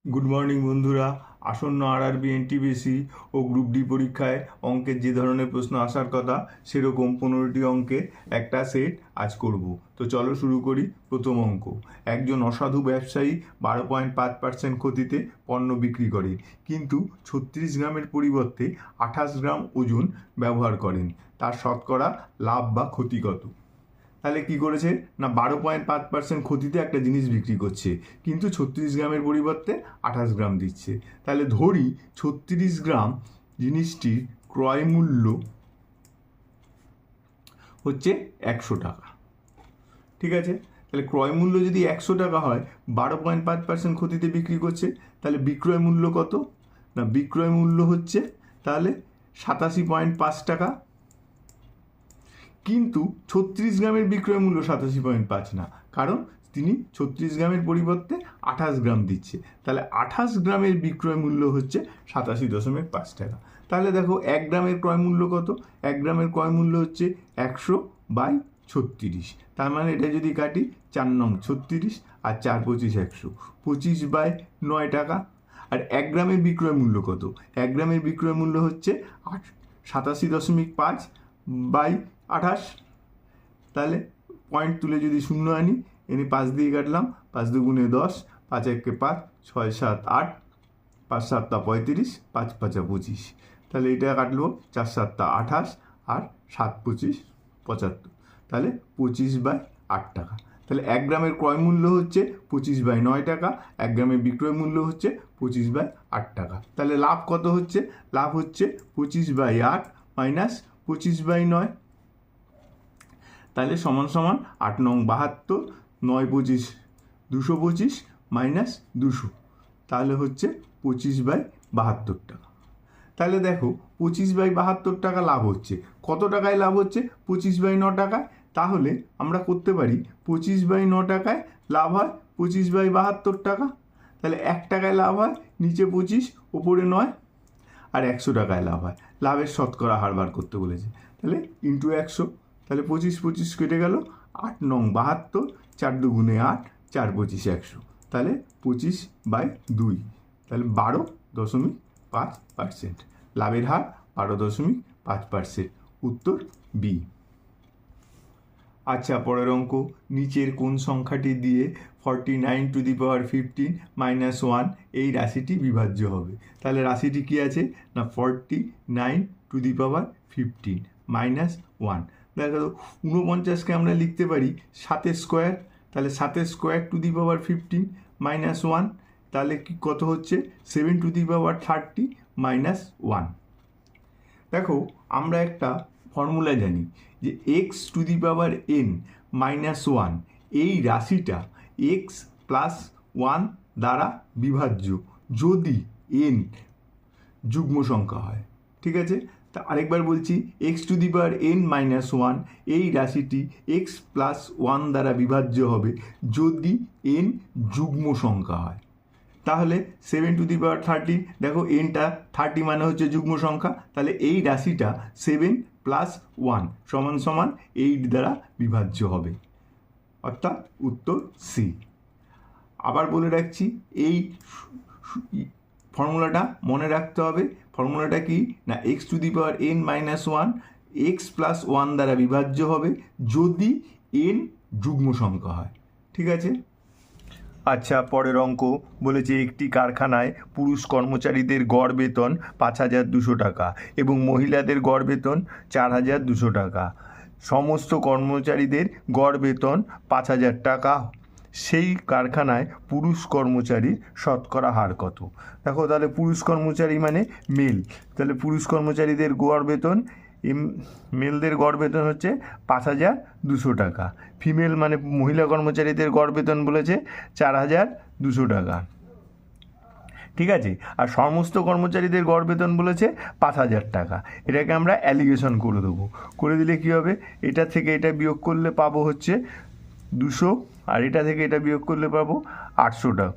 Good morning বন্ধুরা। আসন্ন RRB, NTPC ও group D পরীক্ষায় অঙ্কের যে ধরনের প্রশ্ন আসার কথা সেরকম 15টি অঙ্কের একটা সেট আজ করব। তো চলো শুরু করি। প্রথম অঙ্ক, একজন অসাধু ব্যবসায়ী 12.5% ক্ষতিতে পণ্য বিক্রি করে, কিন্তু 36 গ্রামের পরিবর্তে 28 গ্রাম ওজন ব্যবহার করেন। তার শতকরা লাভ বা ক্ষতি কত? তাহলে কি করেছে না, 12.5% ক্ষতিতে একটা জিনিস বিক্রি করছে, কিন্তু 36 গ্রামের পরিবর্তে 28 গ্রাম দিচ্ছে। তাহলে ধরি 36 গ্রাম জিনিসটির ক্রয় মূল্য হচ্ছে 100 টাকা। ঠিক আছে, তাহলে ক্রয় মূল্য যদি 100 টাকা হয়, 12.5% ক্ষতিতে বিক্রি করছে, তাহলে বিক্রয় মূল্য কত? না, বিক্রয় মূল্য হচ্ছে তাহলে 87.5 টাকা। কিন্তু 36 গ্রামের বিক্রয় মূল্য 87.5 না, কারণ তিনি 36 গ্রামের পরিবর্তে 28 গ্রাম দিচ্ছে। তাহলে 28 গ্রামের বিক্রয় মূল্য হচ্ছে 87.5 টাকা। তাহলে দেখো 1 গ্রামের ক্রয় মূল্য কত? 1 গ্রামের ক্রয় মূল্য হচ্ছে 100/36। তার মানে এটা যদি কাটি, 4 নং 36 আর 4 25 100, 25/9 টাকা। আর 1 গ্রামের বিক্রয় মূল্য কত? 1 গ্রামের বিক্রয় মূল্য হচ্ছে 87.5/28। তাহলে পয়েন্ট তুলে যদি শূন্য আনি, এনে 5 দিয়ে কাটলাম, 5 দুগুণে 10, 5 একে 5, 6 7 8, 5 7 35, 5 5 25। তাহলে এটা কাটলো 4 7 28 আর 7 25 75। তাহলে 25/8 টাকা। তাহলে 1 গ্রামের ক্রয় মূল্য হচ্ছে 25/9 টাকা, 1 গ্রামের বিক্রয় মূল্য হচ্ছে 25/8 টাকা। তাহলে লাভ কত হচ্ছে? লাভ হচ্ছে 25/8 মাইনাস 25/9। তাহলে সমান সমান 8 নং 72, 9 25 225 মাইনাস 200, তাহলে হচ্ছে 25/72 টাকা। তাহলে দেখো 25/72 টাকা লাভ হচ্ছে। কত টাকায় লাভ হচ্ছে? 25/9 টাকায়। তাহলে আমরা করতে পারি 25/9 টাকায় লাভ হয় 25/72 টাকা। তাহলে 1 টাকায় লাভ হয়, নিচে 25 ওপরে 9, আর 100 টাকায় লাভ হয়। লাভের শতকরা হার বার করতে বলেছে, তাহলে ইন্টু 100। তাহলে 25 25 কেটে গেল, 8 নং 72, 4 দুগুণে 8, 4 25 100, তাহলে 25/2, তাহলে 12.5%। লাভের হার 12.5%। উত্তর বি। আচ্ছা, পরের অঙ্ক, নিচের কোন সংখ্যাটি দিয়ে 49 - 15 - 1 এই রাশিটি বিভাজ্য হবে? তাহলে রাশিটি কি আছে না, 49 - 15 - 1। দেখো 49কে আমরা লিখতে পারি 7 স্কোয়ার, তাহলে 7 স্কোয়ার - 15 - 1, তাহলে কি কত হচ্ছে? 7 - 30 - 1। দেখো আমরা একটা ফর্মুলা জানি যে x⁻n - 1 এই রাশিটা x + 1 দ্বারা বিভাজ্য যদি n যুগ্ম সংখ্যা হয়। ঠিক আছে, তা আরেকবার বলছি, x⁻n - 1 এই রাশিটি x + 1 দ্বারা বিভাজ্য হবে যদি n যুগ্ম সংখ্যা হয়। তাহলে 7 × 30, দেখো এনটা 30 মানে হচ্ছে যুগ্ম সংখ্যা, তাহলে এই রাশিটা 7 + 1 = 8 দ্বারা বিভাজ্য হবে, অর্থাৎ উত্তর সি। আবার বলে রাখছি, এই ফর্মুলাটা মনে রাখতে হবে। ফর্মুলাটা কি না, x⁻n - 1 x + 1 দ্বারা বিভাজ্য হবে যদি n যুগ্ম সংখ্যা হয়। ঠিক আছে। আচ্ছা, পরের অঙ্ক বলেছে একটি কারখানায় পুরুষ কর্মচারীদের গড় বেতন 5,200 টাকা এবং মহিলাদের গড় বেতন 4,200 টাকা। সমস্ত কর্মচারীদের গড় বেতন 5,000 টাকা। সেই কারখানায় পুরুষ কর্মচারীর শতকরা হার কত? দেখো তাহলে পুরুষ কর্মচারী মানে মেল, তাহলে পুরুষ কর্মচারীদের গড় বেতন, মেলদের গড় বেতন হচ্ছে 5,200 টাকা। ফিমেল মানে মহিলা কর্মচারীদের গড় বেতন বলেছে 4,200 টাকা। ঠিক আছে, আর সমস্ত কর্মচারীদের গড় বেতন বলেছে 5,000 টাকা। এটাকে আমরা অ্যালিগেশন করে দেবো। করে দিলে কি হবে? এটা থেকে এটা বিয়োগ করলে পাবো হচ্ছে 200, আর এটা থেকে এটা বিয়োগ করলে পাবো 800 টাকা।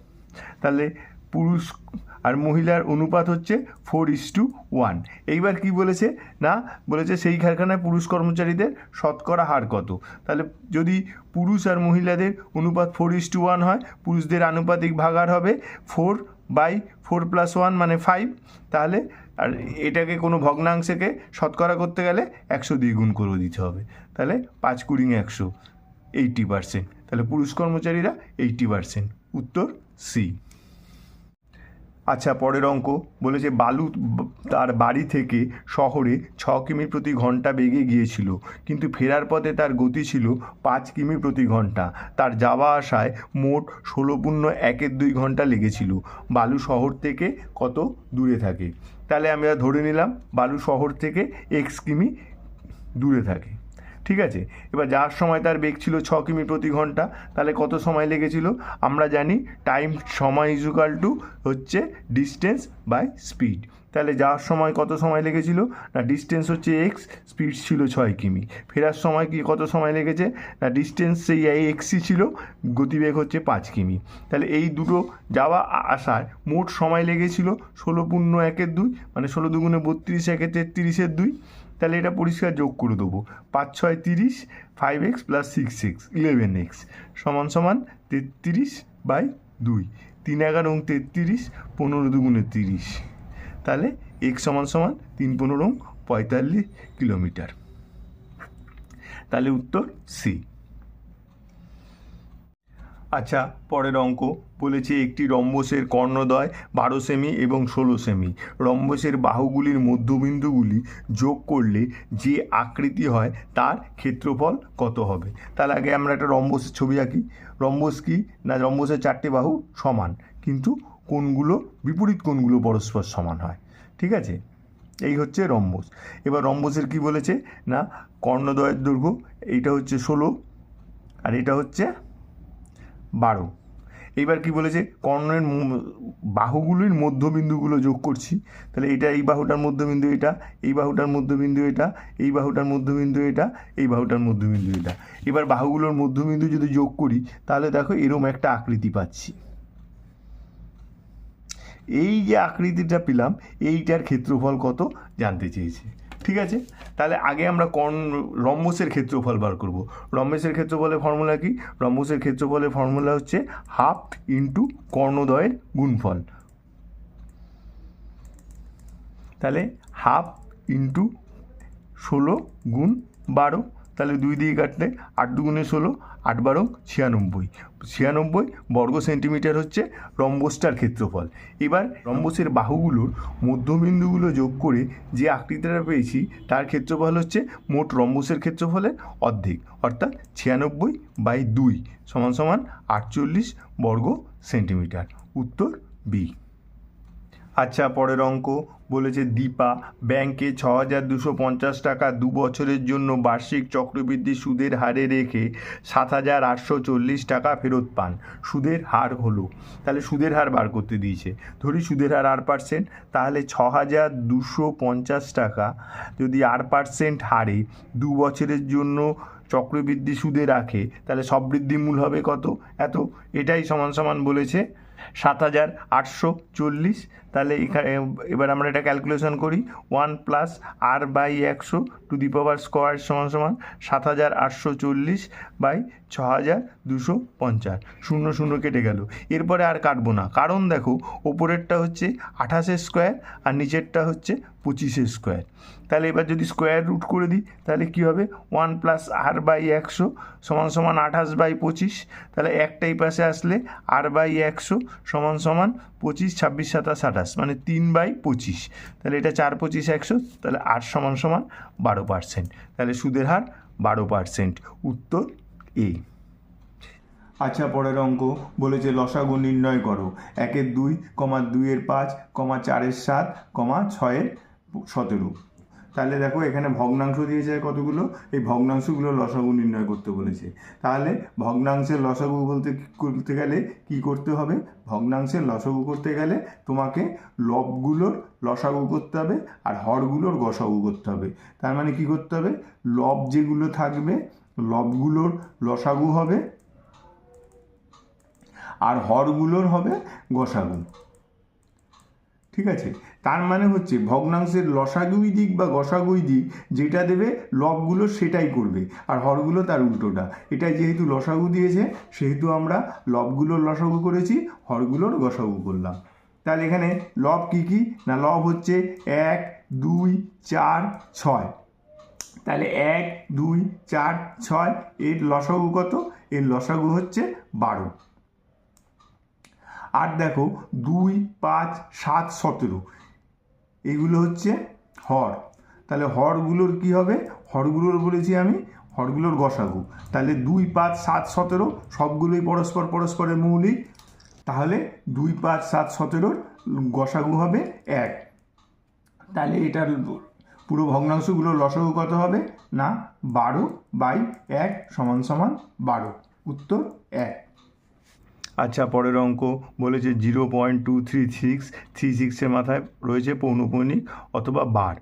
তাহলে পুরুষ আর মহিলার অনুপাত হচ্ছে 4:1। এইবার কি বলেছে না, বলেছে সেই কারখানায় পুরুষ কর্মচারীদের শতকরা হার কত। তাহলে যদি পুরুষ আর মহিলাদের অনুপাত 4:1 হয়, পুরুষদের আনুপাতিক ভাগার হবে 4 বাই 4 + 1 মানে 5, তাহলে আর এটাকে কোনো ভগ্নাংশকে শতকরা করতে গেলে 100 দিয়ে গুণ করে দিতে হবে, তাহলে 5 × 100 80%, তাহলে পুরুষ কর্মচারীরা 80%, উত্তর সি। আচ্ছা, পরের অঙ্ক বলেছে বালু তার বাড়ি থেকে শহরে 6 কিমি প্রতি ঘন্টা বেগে গিয়েছিল, কিন্তু ফেরার পথে তার গতি ছিল 5 কিমি প্রতি ঘন্টা। তার যাওয়া আসায় মোট 16.12 ঘন্টা লেগেছিল। বালু শহর থেকে কত দূরে থাকে? তাহলে আমরা ধরে নিলাম বালু শহর থেকে x কিমি দূরে থাকে, ঠিক আছে। এবার যাওয়ার সময় তার বেগ ছিল 6 কিমি প্রতি ঘন্টা, তাহলে কত সময় লেগেছিল? আমরা জানি টাইম সময় ইজুকাল টু হচ্ছে ডিস্টেন্স বাই স্পিড। তাহলে যাওয়ার সময় কত সময় লেগেছিল? না ডিস্টেন্স হচ্ছে এক্স, স্পিড ছিল 6 কিমি। ফেরার সময় কি কত সময় লেগেছে? না ডিস্টেন্স সেই এক্সই ছিল, গতিবেগ হচ্ছে 5 কিমি। তাহলে এই দুটো যাওয়া আসার মোট সময় লেগেছিল 16.12, মানে 16 দুগুণে 32, একে 33-এর 2। তাহলে এটা পরিষ্কার যোগ করে দেবো, 5 × 6 = 30, 5x + 6x 11x সমান 33/2, 3 × 11 = 33, 15 দুগুণে 30, তাহলে x সমান 3 × 15 = 45 কিলোমিটার, তাহলে উত্তর সি। আচ্ছা, পরের অঙ্ক বলেছে একটি রম্বসের কর্ণদ্বয় 12 সেমি এবং 16 সেমি। রম্বসের বাহুগুলির মধ্যবিন্দুগুলি যোগ করলে যে আকৃতি হয় তার ক্ষেত্রফল কত হবে? তাহলে আগে আমরা একটা রম্বসের ছবি আঁকি। রম্বস কি না, রম্বসের 4টে বাহু সমান, কিন্তু কোণগুলো বিপরীত কোণগুলো পরস্পর সমান হয়, ঠিক আছে। এই হচ্ছে রম্বস। এবার রম্বসের কি বলেছে না, কর্ণদ্বয়ের দৈর্ঘ্য এইটা হচ্ছে 16 আর এটা হচ্ছে 12। এইবার কি বলেছে, কর্ণের বাহুগুলির মধ্যবিন্দুগুলো যোগ করছি। তাহলে এটা এই বাহুটার মধ্যবিন্দু, এটা এই বাহুটার মধ্যবিন্দু, এটা এই বাহুটার মধ্যবিন্দু, এটা এই বাহুটার মধ্যবিন্দু, এটা। এবার বাহুগুলোর মধ্যবিন্দু যদি যোগ করি তাহলে দেখো এরকম একটা আকৃতি পাচ্ছি। এই যে আকৃতিটা পেলাম, এইটার ক্ষেত্রফল কত জানতে চেয়েছে, ঠিক আছে। তাহলে আগে আমরা রম্বসের ক্ষেত্রফল বার করব। রম্বসের ক্ষেত্রফলের ফর্মুলা কি? রম্বসের ক্ষেত্রফলের ফর্মুলা হচ্ছে হাফ ইন্টু কর্ণদ্বয়ের গুণফল। তাহলে হাফ ইন্টু 16 গুণ 12, তাহলে 2 দিয়ে কাটলে 8 দুগুণে 16, 8 × 12 = 96 বর্গ সেন্টিমিটার হচ্ছে রম্বসটার ক্ষেত্রফল। এবার রম্বসের বাহুগুলোর মধ্যবিন্দুগুলো যোগ করে যে আকৃতিটা পেয়েছি তার ক্ষেত্রফল হচ্ছে মোট রম্বসের ক্ষেত্রফলের অর্ধেক, অর্থাৎ 96/2 = 48 বর্গ সেন্টিমিটার, উত্তর বি। আচ্ছা, পরের অঙ্ক বলেছে দীপা ব্যাংকে 6,250 টাকা 2 বছরের জন্য বার্ষিক চক্রবৃদ্ধি সুদের হারে রেখে 7,840 টাকা ফেরত পান। সুদের হার হলো, তাহলে সুদের হার বার করতে দিয়েছে। ধরি সুদের হার 8%, তাহলে 6,250 টাকা যদি 8% হারে 2 বছরের জন্য চক্রবৃদ্ধি সুদে রাখে, তাহলে সববৃদ্ধি মূল হবে কত? এত। এটাই সমান বলেছে 7,840। তাহলে এবার আমরা এটা ক্যালকুলেশন করি, 1 + r/100 to the power square সমান 7,840/6,250, 0 0 কেটে গেল। এরপরে আর কাটবো না, কারণ দেখো ওপরেরটা হচ্ছে 28 স্কোয়ার আর নিচেরটা হচ্ছে 25 স্কোয়ার। তাহলে এবার যদি স্কোয়ার রুট করে দিই তাহলে কি হবে? 1 + r/100 সমান 28/25। তাহলে একটাই পাশে আসলে r/100 সমান 25, 26, 27, 28, মানে 3/25। তাহলে এটা 4, 25, 100, তাহলে r সমান 12%। তাহলে সুদের হার 12%, উত্তর এ। আচ্ছা, পরের অঙ্ক বলেছে লসাগু নির্ণয় করো। 1-এর 2, 2-এর 5, 4-এর 7, 6-এর 17। তাহলে দেখো এখানে ভগ্নাংশ দিয়েছে কতগুলো, এই ভগ্নাংশগুলো লসাগু নির্ণয় করতে বলেছে। তাহলে ভগ্নাংশের লসাগু করতে গেলে কি করতে হবে? ভগ্নাংশের লসাগু করতে গেলে তোমাকে লবগুলোর লসাগু করতে হবে আর হরগুলোর গসাগু করতে হবে। তার মানে কি করতে হবে? লব যেগুলো থাকবে লবগুলোর লসাগু হবে আর হরগুলোর হবে গসাগু, ঠিক আছে। তার মানে হচ্ছে ভগ্নাংশের লসাগুই দিক বা গসাগুই দিক যেটা দেবে লবগুলো সেটাই করবে আর হরগুলো তার উল্টোটা। এটা যেহেতু লসাগু দিয়েছে সেহেতু আমরা লবগুলোর লসাগু করেছি, হরগুলোর গসাগু করলাম। তাহলে এখানে লব কী কী না লব হচ্ছে 1 2 4 6, তাহলে 1 2 4 6 এর লসাগু কত? এর লসাগু হচ্ছে 12। আর দেখো 2 5 7 17 এগুলো হচ্ছে হর, তাহলে হরগুলোর কি হবে? হরগুলোর বলেছি আমি হরগুলোর গসাগু, তাহলে 2 5 7 17 সবগুলোই পরস্পরের মৌলিক, তাহলে 2 5 7 17 গসাগু হবে 1। তাহলে এটার পুরো ভগ্নাংশগুলোর লসাগু কত হবে না 12/1 = 12, উত্তর 1। আচ্ছা, পরের অঙ্ক বলেছে 0.2336 মাথায় রয়েছে পৌনঃপুনিক অথবা বার,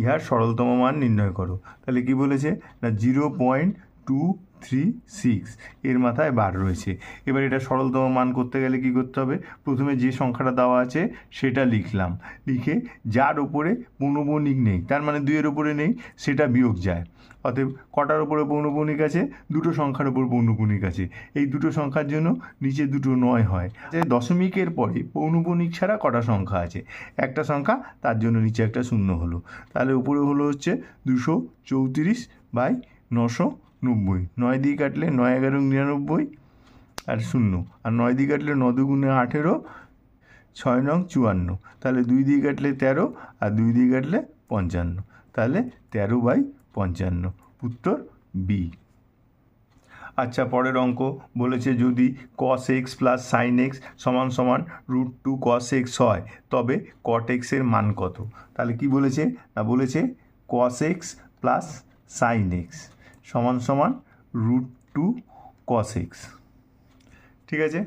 ইহার সরলতম মান নির্ণয় করো। তাহলে কি বলেছে না 0.236 এর মাথায় বার রয়েছে। এবার এটা সরলতম মান করতে গেলে কি করতে হবে? প্রথমে যে সংখ্যাটা দেওয়া আছে সেটা লিখলাম, লিখে যার উপরে পৌনঃপুনিক নেই, তার মানে 2 এর উপরে নেই, সেটা বিয়োগ যায়। অতএব কটার উপরে পৌনঃপুনিক আছে? দুটো সংখ্যার উপর পৌনঃপুনিক আছে। এই দুটো সংখ্যার জন্য নিচে দুটো 9 হয়। দশমিকের পরে পৌনঃপুনিক ছাড়া কটা সংখ্যা আছে? একটা সংখ্যা, তার জন্য নিচে একটা শূন্য হলো। তাহলে উপরে হলো হচ্ছে 234/990। 9 দিয়ে কাটলে 9 11 99 আর 0, আর 9 দিয়ে কাটলে 9 2 18, 6 9 54, তাহলে 2 দিয়ে কাটলে 13 আর 2 দিয়ে কাটলে 55, তাহলে 13/55, উত্তর বি। আচ্ছা, পরের অঙ্ক বলেছে যদি cos x plus sin x = √2 cos x হয়, তবে cot x এর মান কত? তাহলে কি বলেছে না বলেছে cos x plus sin x = √2 cos x। ঠিক আছে,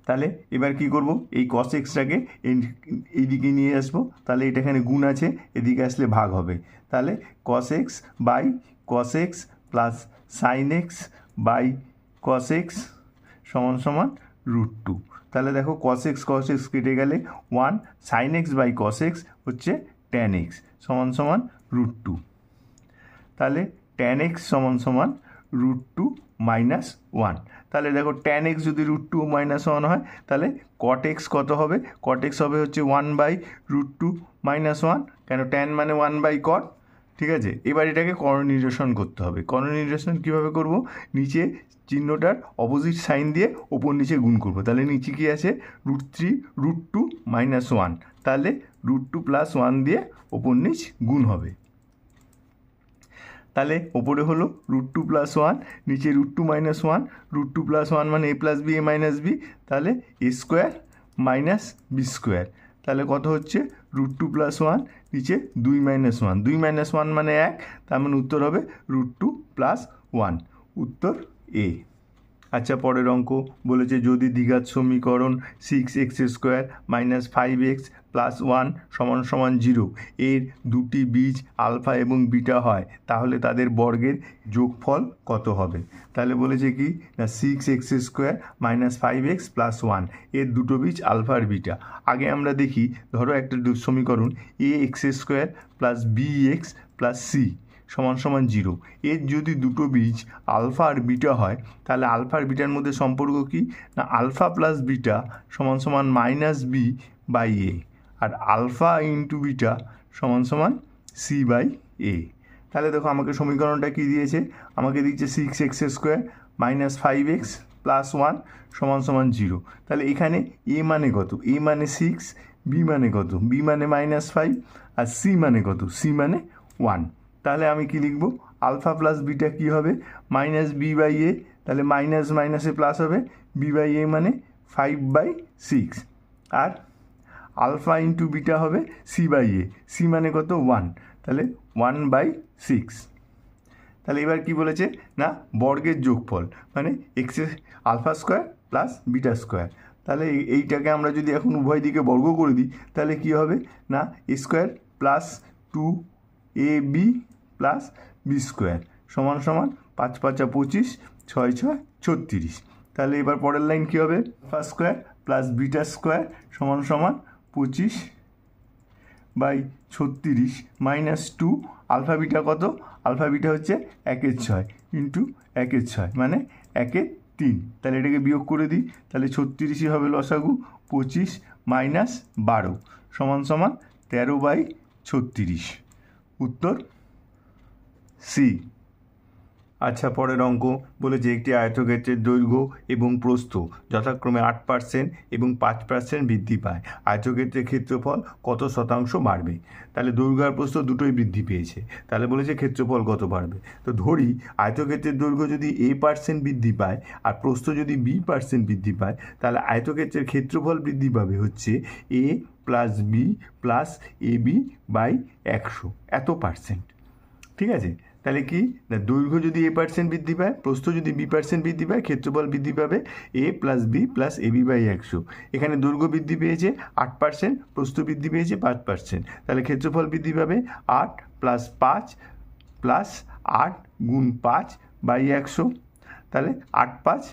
তাহলে এবার কি করব? এই cos xটাকে এইদিকে নিয়ে আসবো, তাহলে এটা এখানে গুণ আছে, এদিকে আসলে ভাগ হবে। তাহলে cos x by cos x plus sin x by cos x = √2। তাহলে দেখো cos x কেটে গেলে 1, sin x by cos x হচ্ছে tan x = √2। তাহলে tan x = √2 - 1। তাহলে দেখো tan x যদি √2 - 1 হয়, তাহলে cot x কত হবে? cot x হবে হচ্ছে 1/√2 - 1, কেন tan মানে 1/cot। ঠিক আছে, এবার এটাকে কর্ণনির্দেশন করতে হবে। কর্ণনির্দেশন কীভাবে করব? নিচে চিহ্নটার অপোজিট সাইন দিয়ে ওপর নিচে গুণ করব। তাহলে নিচে কি আছে? √3 √2 - 1, তাহলে √2 + 1 দিয়ে ওপর নিচ গুণ হবে। তাহলে ওপরে হলো √2 + 1, নিচে √2 - 1, √2 + 1 মানে a + b a - b, তাহলে a² - b²। তাহলে কত হচ্ছে? √2 + 1, নিচে 2 - 1, 2 - 1 মানে 1, তার মানে উত্তর হবে √2 + 1, উত্তর এ। আচ্ছা, পরের অঙ্ক বলেছে যদি দ্বিঘাত সমীকরণ 6x² - 5x + 1 = 0 এর দুটি বীজ আলফা এবং বিটা হয়, তাহলে তাদের বর্গের যোগফল কত হবে? তাহলে বলেছে কি না 6x² - 5x + 1 এর দুটো বীজ আলফা আর বিটা। আগে আমরা দেখি, ধরো একটা সমীকরণ ax² + bx + c = 0, এর যদি দুটো বীজ আলফা আর বিটা হয়, তাহলে আলফা আর বিটার মধ্যে সম্পর্ক কি না আলফা প্লাস বিটা = -b/a, আর আলফা ইন্টু বিটা = c/a। তাহলে দেখো আমাকে সমীকরণটা কি দিয়েছে? আমাকে দিচ্ছে 6x² - 5x + 1 = 0। তাহলে এখানে a মানে কত? a মানে 6, b মানে কত? b মানে -5, আর c মানে কত? c মানে 1। তাহলে আমি কি লিখব? আলফা প্লাস বিটা কী হবে? -b/a, তাহলে মাইনাস মাইনাসে প্লাস হবে, b/a মানে 5/6, আর আলফা ইন্টু বিটা হবে c/a, c মানে কত? 1, তাহলে 1/6। তাহলে এবার কি বলেছে না বর্গের যোগফল মানে α² প্লাস β²। তাহলে এইটাকে আমরা যদি এখন উভয় দিকে বর্গ করে দিই, তাহলে কি হবে না a² plus 2ab plus b² = 5 5 25, 6 6 36। তাহলে এবার পরের লাইন কী হবে? α² প্লাস β² = 25/36 - 2 আলফা বিটা কত? আলফা বিটা হচ্ছে 1/6 ইন্টু 1/6 মানে 1/3। তাহলে এটাকে বিয়োগ করে দিই, তাহলে 36ই হবে লসাগু, 25 মাইনাস 12 সমান সমান 13/36। উত্তর সি। আচ্ছা, পরের অঙ্ক বলেছে একটি আয়তক্ষেত্রের দৈর্ঘ্য এবং প্রস্থ যথাক্রমে 8% এবং 5% বৃদ্ধি পায়, আয়তক্ষেত্রের ক্ষেত্রফল কত শতাংশ বাড়বে? তাহলে দৈর্ঘ্য আর প্রস্থ দুটোই বৃদ্ধি পেয়েছে, তাহলে বলেছে ক্ষেত্রফল কত বাড়বে। তো ধরি আয়তক্ষেত্রের দৈর্ঘ্য যদি a% বৃদ্ধি পায় আর প্রস্থ যদি b% বৃদ্ধি পায়, তাহলে আয়তক্ষেত্রের ক্ষেত্রফল বৃদ্ধি পাবে হচ্ছে a plus B plus ab/100 এত পার্সেন্ট। ঠিক আছে, তাহলে কি না, দৈর্ঘ্য যদি a% বৃদ্ধি পায়, প্রস্থ যদি b% বৃদ্ধি পায়, ক্ষেত্রফল বৃদ্ধি পাবে a plus B plus ab/100। এখানে দৈর্ঘ্য বৃদ্ধি পেয়েছে 8%, প্রস্থ বৃদ্ধি পেয়েছে 5%, তাহলে ক্ষেত্রফল বৃদ্ধি পাবে 8 প্লাস 5 প্লাস 8 গুণ 5/100। তাহলে 8 5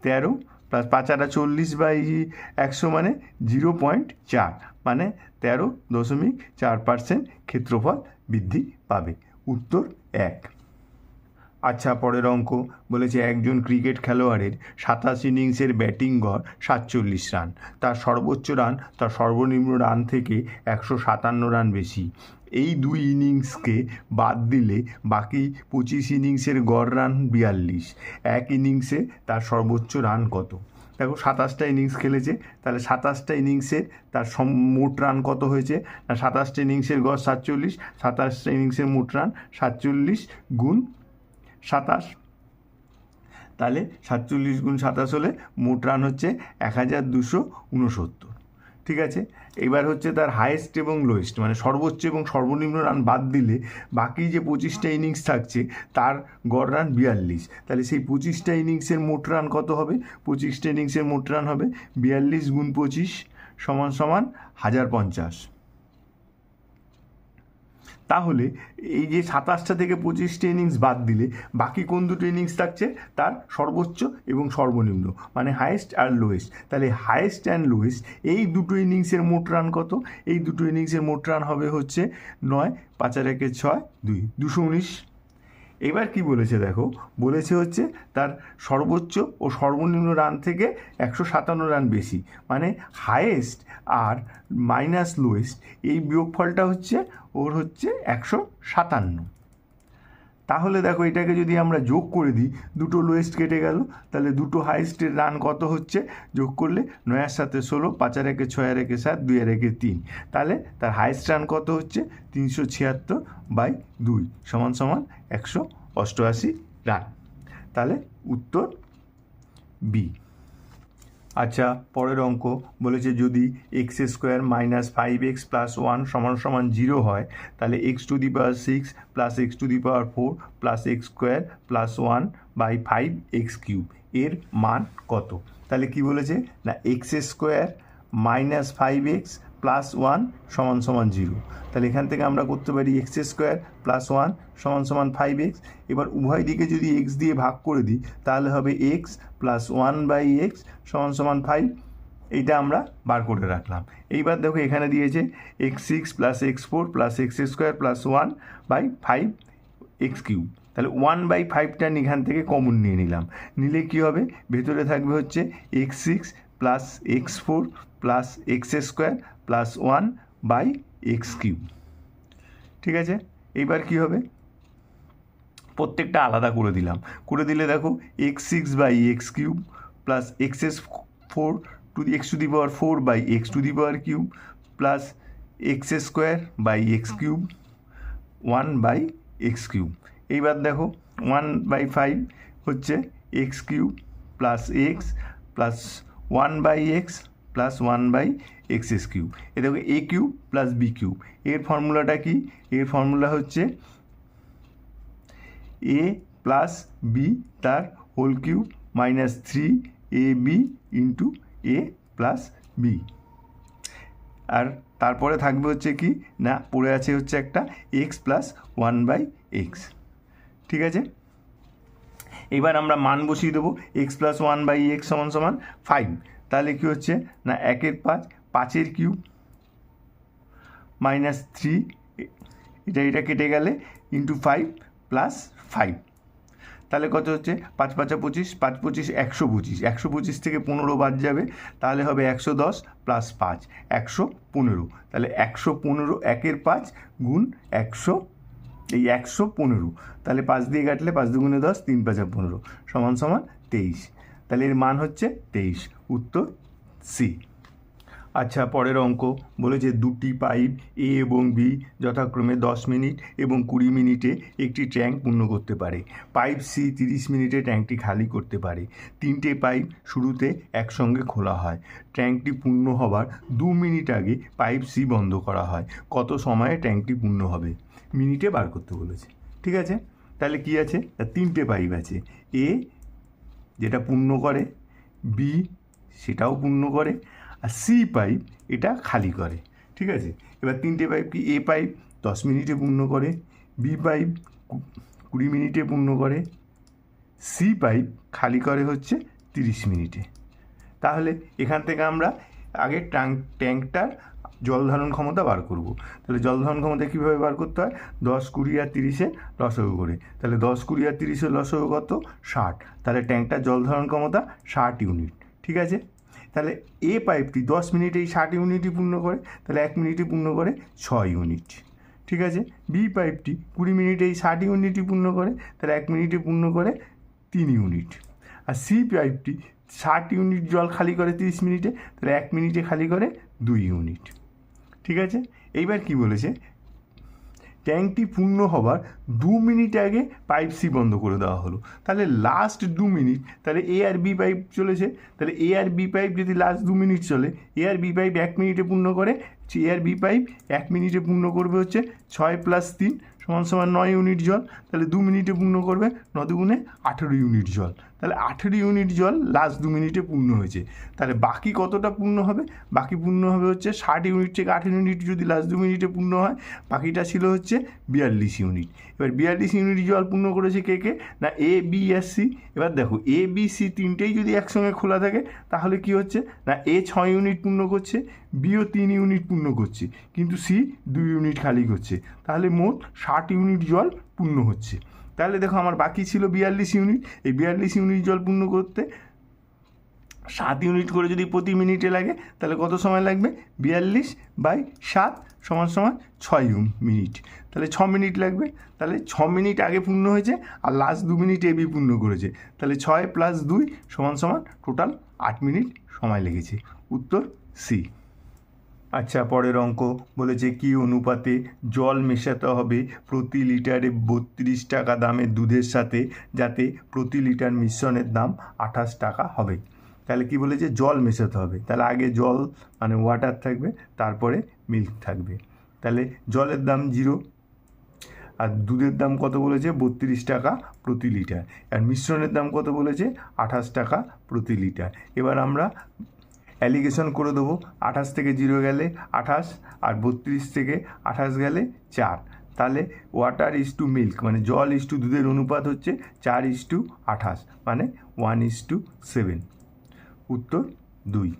13 প্লাস 5 8 40/100 মানে 0.4, মানে 13.4% ক্ষেত্রফল বৃদ্ধি পাবে। উত্তর 1। আচ্ছা, পরের অঙ্ক বলেছে একজন ক্রিকেট খেলোয়াড়ের 27 ইনিংসের ব্যাটিং গড় 47 রান, তার সর্বোচ্চ রান তার সর্বনিম্ন রান থেকে 157 রান বেশি। এই 2 ইনিংসকে বাদ দিলে বাকি 25 ইনিংসের গড় রান 42। এক ইনিংসে তার সর্বোচ্চ রান কত? দেখো 27টা ইনিংস খেলেছে, তাহলে 27টা ইনিংসের তার মোট রান কত হয়েছে না, 27টা ইনিংসের গড় 47, 27টা ইনিংসের মোট রান 47 গুণ 27, তাহলে 47 গুণ 27 হলে মোট রান হচ্ছে 1269। ঠিক আছে, এবার হচ্ছে তার হাইয়েস্ট এবং লোয়েস্ট, মানে সর্বোচ্চ এবং সর্বনিম্ন রান বাদ দিলে বাকি যে 25টা ইনিংস থাকছে তার গড় রান 42। তাহলে সেই 25টা ইনিংসের মোট রান কত হবে? 25টা ইনিংসের মোট রান হবে 42 গুণ 25 সমান সমান 1050। তাহলে এই যে 27টা থেকে 25টা ইনিংস বাদ দিলে বাকি কোন দুটো ইনিংস থাকছে? তার সর্বোচ্চ এবং সর্বনিম্ন, মানে হাইয়েস্ট আর লোয়েস্ট। তাহলে হাইয়েস্ট অ্যান্ড লোয়েস্ট এই দুটো ইনিংসের মোট রান কত? এই দুটো ইনিংসের মোট রান হবে হচ্ছে 9 5 আর 1 6 219। এবার কি বলেছে দেখো, বলেছে হচ্ছে তার সর্বোচ্চ ও সর্বনিম্ন রান থেকে 157 রান বেশি, মানে হাইয়েস্ট আর মাইনাস লোয়েস্ট এই বিয়োগফলটা হচ্ছে ওর হচ্ছে 157। তাহলে দেখো এটাকে যদি আমরা যোগ করে দিই, দুটো লোয়েস্ট কেটে গেল, তাহলে দুটো হাইয়েস্টের রান কত হচ্ছে? যোগ করলে 9 আর 7 16, 5 আর 1 6 আর 1 7, 2 আর 1 3, তাহলে তার হাইয়েস্ট রান কত হচ্ছে? 376/2 সমান সমান 188 রান। তাহলে উত্তর বি। আচ্ছা, পরের অঙ্ক বলেছে যদি x² মাইনাস 5x প্লাস 1 সমান সমান 0 হয়, তাহলে x⁶ plus x⁴ plus x² plus 1/5x³ এর মান কত? তাহলে কি বলেছে না, x² মাইনাস 5x প্লাস 1 সমান সমান 0। তাহলে এখান থেকে আমরা করতে পারি x² প্লাস 1 সমান সমান 5x। এবার উভয় দিকে যদি x দিয়ে ভাগ করে দিই তাহলে হবে x প্লাস 1/x সমান সমান 5। এইটা আমরা বার করে রাখলাম। এইবার দেখো এখানে দিয়েছে x6 plus x4 plus x² plus 1/5x³। তাহলে 1/5টা এখান থেকে কমন নিয়ে নিলাম, নিলে কি হবে? ভেতরে থাকবে হচ্ছে x6 plus x4 plus x² plus 1/x³। ঠিক আছে, এইবার কি হবে? প্রত্যেকটা আলাদা করে দিলাম, করে দিলে দেখো x6/x³ plus x4 two x⁴/x³ plus x²/x³ 1/x³। এইবার দেখো 1/5 হচ্ছে x³ plus x plus 1/x plus 1/x³ এ দেখো a³ প্লাস b³ এর ফর্মুলাটা কি? এর ফর্মুলা হচ্ছে a প্লাস বি তার whole cube minus 3ab into a plus B. আর তারপরে থাকবে হচ্ছে কি না, পড়ে আছে হচ্ছে একটা x প্লাস 1/x। ঠিক আছে, এবার আমরা মান বসিয়ে দেবো। x প্লাস 1/x সমান সমান 5। তাহলে কি হচ্ছে না, 1 5 5 কিউব মাইনাস 3, এটা কেটে গেলে ইন্টু 5 প্লাস 5। তাহলে কত হচ্ছে 5 5 25, 5 25 125, 125 থেকে 15 বাদ যাবে, তাহলে হবে 110 প্লাস 5 115। তাহলে 115 1-এর 5 গুণ 100, এই 115, তাহলে 5 দিয়ে কাটলে 5 2 10, 3 5 15 সমান সমান 23। তাহলে এর মান হচ্ছে 23, উত্তর সি। আচ্ছা, পরের অঙ্ক বলেছে দুটি পাইপ এ এবং বি যথাক্রমে 10 মিনিট এবং 20 মিনিটে একটি ট্যাঙ্ক পূর্ণ করতে পারে। পাইপ সি 30 মিনিটে ট্যাঙ্কটি খালি করতে পারে। 3টে পাইপ শুরুতে একসঙ্গে খোলা হয়। ট্যাঙ্কটি পূর্ণ হবার 2 মিনিট আগে পাইপ সি বন্ধ করা হয়। কত সময়ে ট্যাঙ্কটি পূর্ণ হবে? মিনিটে বার করতে বলেছে। ঠিক আছে, তাহলে কি আছে? 3টে পাইপ আছে। এ যেটা পূর্ণ করে, বি সেটাও পূর্ণ করে, আর সি পাইপ এটা খালি করে। ঠিক আছে, এবার 3টে পাইপ কি? এ পাইপ 10 মিনিটে পূর্ণ করে, বি পাইপ 20 মিনিটে পূর্ণ করে, সি পাইপ খালি করে হচ্ছে 30 মিনিটে। তাহলে এখান থেকে আমরা আগে ট্যাঙ্কটার জল ধারণ ক্ষমতা বার করব। তাহলে জল ধারণ ক্ষমতা কীভাবে বার করতে হয়? 10 20 আর 30-এ লসাগু করে। তাহলে 10 20 আর 30-এর লসাগু কত? 60। তাহলে ট্যাঙ্কটার জল ধারণ ক্ষমতা 60 ইউনিট। ঠিক আছে, তাহলে এ পাইপটি 10 মিনিটেই 60 ইউনিটই পূর্ণ করে, তাহলে 1 মিনিটে পূর্ণ করে 6 ইউনিট। ঠিক আছে, বি পাইপটি 20 মিনিটেই 60 ইউনিটই পূর্ণ করে, তাহলে 1 মিনিটে পূর্ণ করে 3 ইউনিট। আর সি পাইপটি 60 ইউনিট জল খালি করে 30 মিনিটে, তাহলে 1 মিনিটে খালি করে 2 ইউনিট। ঠিক আছে, এইবার কি বলেছে? ট্যাঙ্কটি পূর্ণ হবার 2 মিনিট আগে পাইপ সি বন্ধ করে দেওয়া হলো। তাহলে লাস্ট 2 মিনিট, তাহলে এ আর বি পাইপ চলেছে, তাহলে এ আর বি পাইপ যদি লাস্ট 2 মিনিট চলে, এ আর বি পাইপ 1 মিনিটে পূর্ণ করে, এ আর বি পাইপ 1 মিনিটে পূর্ণ করবে হচ্ছে 6 + 3 = 9 ইউনিট জল। তাহলে 2 মিনিটে পূর্ণ করবে 9 দুগুণে 18 ইউনিট জল। তাহলে 18 ইউনিট জল লাস্ট 2 মিনিটে পূর্ণ হয়েছে। তাহলে বাকি কতটা পূর্ণ হবে? বাকি পূর্ণ হবে হচ্ছে 60 ইউনিট থেকে 18 ইউনিট যদি লাস্ট 2 মিনিটে পূর্ণ হয়, বাকিটা ছিল হচ্ছে 42 ইউনিট। এবার 42 ইউনিট জল পূর্ণ করেছে কে কে? না এ, বি আর সি। এবার দেখো এ, বি, সি তিনটেই যদি একসঙ্গে খোলা থাকে, তাহলে কি হচ্ছে? না এ 6 ইউনিট পূর্ণ করছে, বিও 3 ইউনিট পূর্ণ করছে, কিন্তু সি 2 ইউনিট খালি করছে। তাহলে মোট 60 ইউনিট জল পূর্ণ হচ্ছে। তাহলে দেখো আমার বাকি ছিল 42 ইউনিট। এই 42 ইউনিট জল পূর্ণ করতে 7 ইউনিট করে যদি প্রতি মিনিটে লাগে, তাহলে কত সময় লাগবে? 42/7 = 6 মিনিট। তাহলে 6 মিনিট লাগবে। তাহলে 6 মিনিট আগে পূর্ণ হয়েছে, আর লাস্ট 2 মিনিট এবি পূর্ণ করেছে। তাহলে 6 + 2 = টোটাল 8 মিনিট সময় লেগেছে। উত্তর সি। আচ্ছা, পরের অঙ্ক বলেছে কি অনুপাতে জল মেশাতে হবে প্রতি লিটারে 32 টাকা দামের দুধের সাথে, যাতে প্রতি লিটার মিশ্রণের দাম 28 টাকা হবে। তাহলে কি বলেছে? জল মেশাতে হবে। তাহলে আগে জল মানে ওয়াটার থাকবে, তারপরে মিল্ক থাকবে। তাহলে জলের দাম 0, আর দুধের দাম কত বলেছে? 32 টাকা প্রতি লিটার। আর মিশ্রণের দাম কত বলেছে? 28 টাকা প্রতি লিটার। এবার আমরা অ্যালিগেশন করে দেবো। 28 থেকে 0 গেলে 28, আর 32 থেকে 28 গেলে 4। তাহলে ওয়াটার ইস টু মিল্ক মানে জল ইস টু দুধের অনুপাত হচ্ছে 4:28, মানে 1:7। উত্তর 2।